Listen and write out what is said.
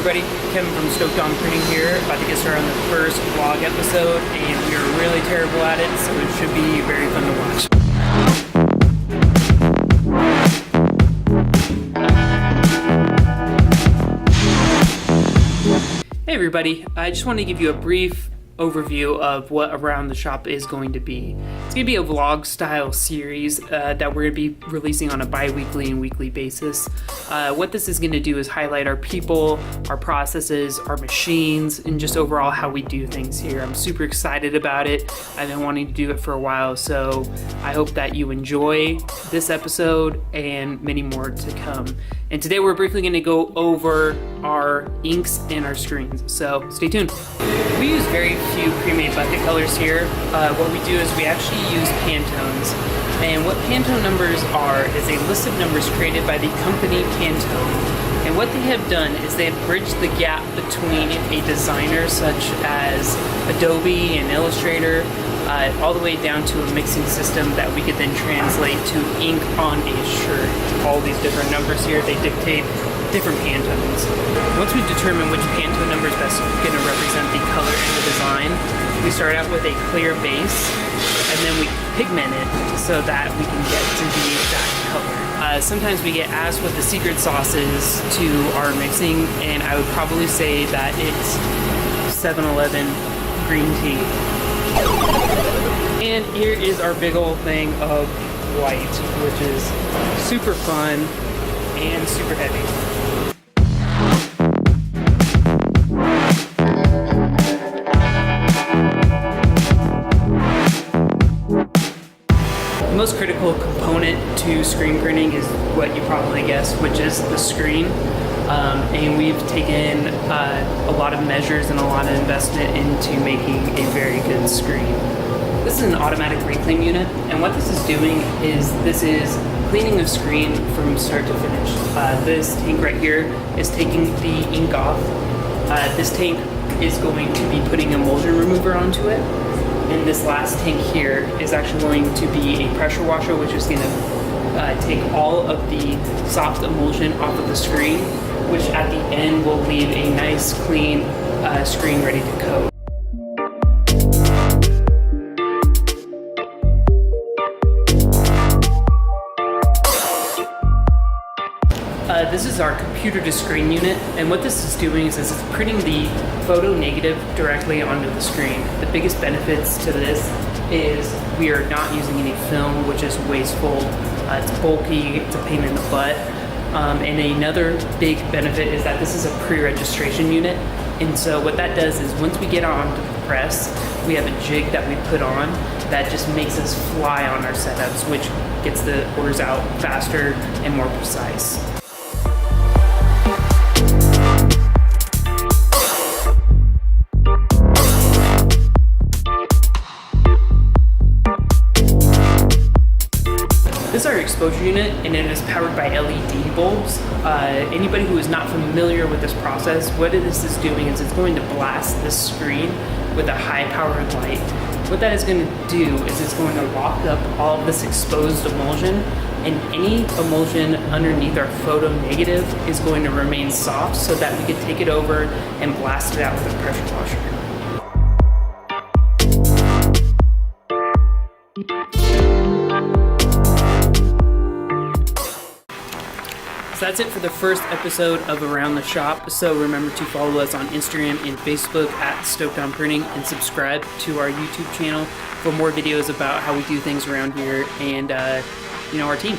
everybody, Kevin from Stoked on Printing here, about to get started on the first vlog episode, and we are really terrible at it, so it should be very fun to watch. Hey everybody, I just want to give you a brief overview of what Around the Shop is going to be. It's going to be a vlog style series that we're going to be releasing on a bi-weekly and weekly basis. What this is going to do is highlight our people, our processes, our machines, and just overall how we do things here. I'm super excited about it. I've been wanting to do it for a while, so I hope that you enjoy this episode and many more to come. And today we're briefly going to go over our inks and our screens, so stay tuned. We use very few pre-made bucket colors here. What we do is we actually use Pantones, and what Pantone numbers are is a list of numbers created by the company Pantone. And what they have done is they have bridged the gap between a designer such as Adobe and Illustrator, all the way down to a mixing system that we could then translate to ink on a shirt. All these different numbers here, they dictate different Pantones. Once we determine which Pantone number is best going to represent the color and the design, we start out with a clear base, and then we pigment it so that we can get to the exact color. Sometimes we get asked what the secret sauce is to our mixing, and I would probably say that it's 7-Eleven green tea. And here is our big old thing of white, which is super fun and super heavy. The most critical component to screen printing is what you probably guessed, which is the screen. And we've taken a lot of measures and a lot of investment into making a very good screen. This is an automatic reclaim unit, and what this is doing is this is cleaning the screen from start to finish. This tank right here is taking the ink off. This tank is going to be putting emulsion remover onto it. And this last tank here is actually going to be a pressure washer, which is going to take all of the soft emulsion off of the screen, which at the end will leave a nice clean screen ready to coat. This is our computer to screen unit, and what this is doing is it's printing the photo negative directly onto the screen. The biggest benefits to this is we are not using any film, which is wasteful. It's bulky, it's a pain in the butt. And another big benefit is that this is a pre-registration unit, and so what that does is once we get onto the press, we have a jig that we put on that just makes us fly on our setups, which gets the orders out faster and more precise. This is our exposure unit, and it is powered by LED bulbs. Anybody who is not familiar with this process, what this is doing is it's going to blast this screen with a high-powered light. What that is going to do is it's going to lock up all of this exposed emulsion, and any emulsion underneath our photo negative is going to remain soft so that we can take it over and blast it out with a pressure washer. So that's it for the first episode of Around the Shop. So remember to follow us on Instagram and Facebook at Stoked on Printing, and subscribe to our YouTube channel for more videos about how we do things around here and our team.